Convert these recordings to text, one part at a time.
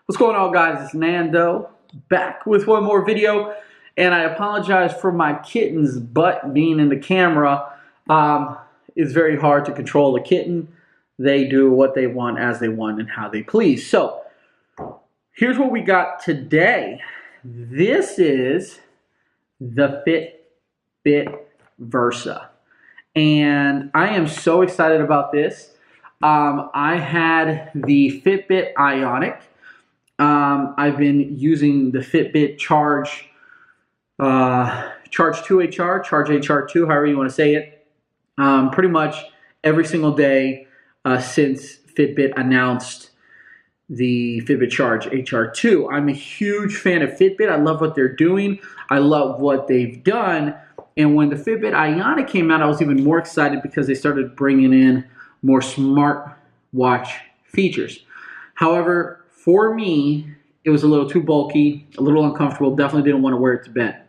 What's going on, guys? It's Nando back with one more video, and I apologize for my kitten's butt being in the camera. It's very hard to control a kitten. They do what they want, as they want, and how they please. So here's what we got today. This is the Fitbit Versa, and I am so excited about this. I had the Fitbit Ionic. I've been using the Fitbit Charge 2 HR, Charge HR2, however you want to say it, pretty much every single day since Fitbit announced the Fitbit Charge HR2. I'm a huge fan of Fitbit. I love what they're doing. I love what they've done. And when the Fitbit Ionic came out, I was even more excited because they started bringing in more smartwatch features. However, for me, it was a little too bulky, a little uncomfortable, definitely didn't want to wear it to bed.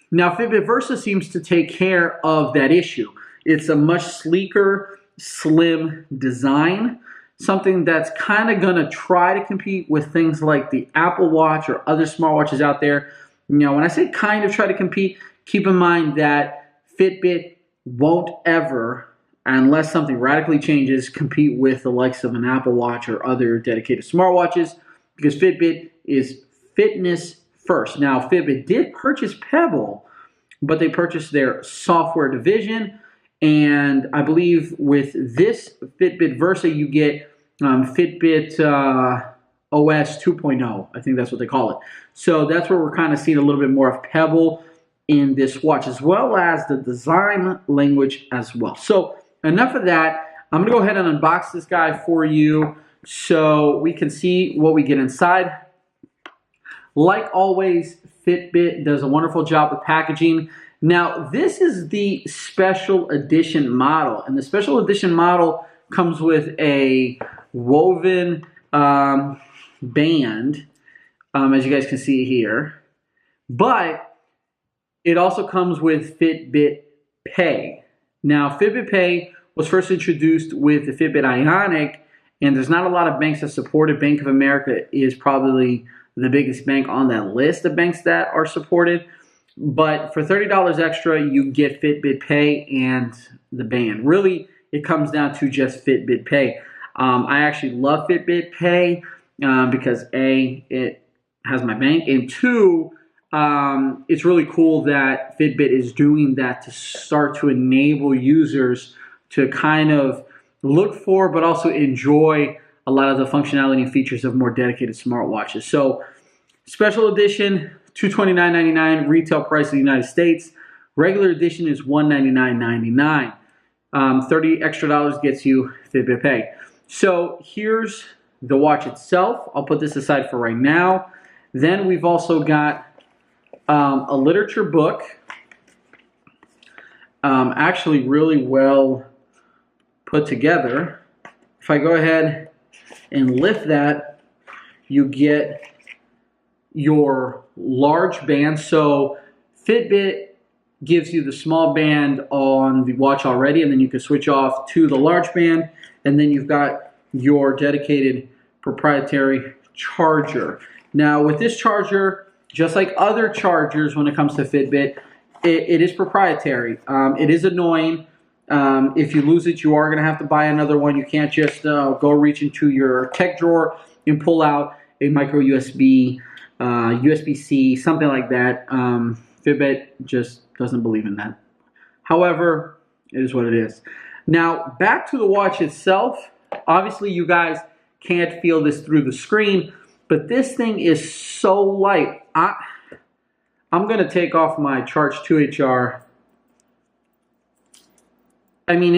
Now, Fitbit Versa seems to take care of that issue. It's a much sleeker, slim design, something that's kind of going to try to compete with things like the Apple Watch or other smartwatches out there. Now, when I say kind of try to compete, keep in mind that Fitbit won't ever, unless something radically changes, compete with the likes of an Apple Watch or other dedicated smartwatches, because Fitbit is fitness first. Now, Fitbit did purchase Pebble, but they purchased their software division, and I believe with this Fitbit Versa, you get Fitbit OS 2.0. I think that's what they call it. So that's where we're kind of seeing a little bit more of Pebble in this watch, as well as the design language as well. So enough of that. I'm going to go ahead and unbox this guy for you so we can see what we get inside. Like always, Fitbit does a wonderful job with packaging. Now, this is the special edition model, and the special edition model comes with a woven band, as you guys can see here, but it also comes with Fitbit Pay. Now, Fitbit Pay was first introduced with the Fitbit Ionic, and there's not a lot of banks that support it. Bank of America is probably the biggest bank on that list of banks that are supported. But for $30 extra, you get Fitbit Pay and the band. Really, it comes down to just Fitbit Pay. I actually love Fitbit Pay because A, it has my bank, and two, it's really cool that Fitbit is doing that to start to enable users to kind of look for but also enjoy a lot of the functionality and features of more dedicated smartwatches. So special edition, $229.99, retail price in the United States. Regular edition is $199.99. $30 extra gets you Fitbit Pay. So here's the watch itself. I'll put this aside for right now. Then we've also got a literature book, actually really well put together. If I go ahead and lift that, you get your large band. So Fitbit gives you the small band on the watch already, and then you can switch off to the large band, and then you've got your dedicated proprietary charger. Now, with this charger, just like other chargers when it comes to Fitbit, it is proprietary. It is annoying. If you lose it, you are going to have to buy another one. You can't just go reach into your tech drawer and pull out a micro USB, USB-C, something like that. Fitbit just doesn't believe in that. However, it is what it is. Now, back to the watch itself. Obviously, you guys can't feel this through the screen, but this thing is so light. I'm going to take off my Charge 2 HR. I mean,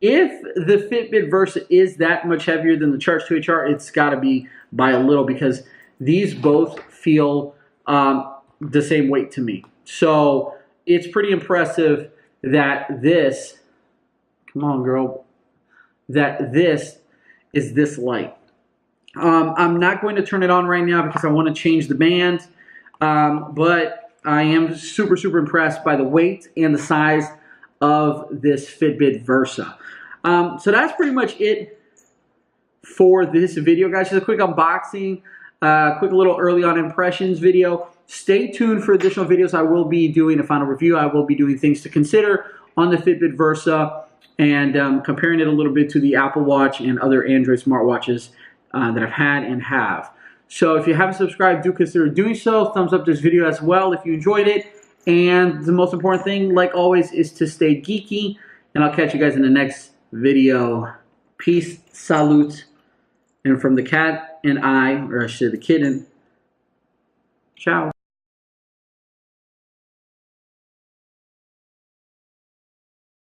if the Fitbit Versa is that much heavier than the Charge 2 HR, it's got to be by a little, because these both feel the same weight to me. So it's pretty impressive that this, come on girl, that this is this light. I'm not going to turn it on right now because I want to change the band, but I am super, super impressed by the weight and the size of this Fitbit Versa. So that's pretty much it for this video, guys. Just a quick unboxing, quick little early on impressions video. Stay tuned for additional videos. I will be doing a final review. I will be doing things to consider on the Fitbit Versa and comparing it a little bit to the Apple Watch and other Android smartwatches that I've had and have. So if you haven't subscribed, do consider doing so. Thumbs up this video as well if you enjoyed it. And the most important thing, like always, is to stay geeky. And I'll catch you guys in the next video. Peace, salute. And from the cat and I, or I should say the kitten, ciao.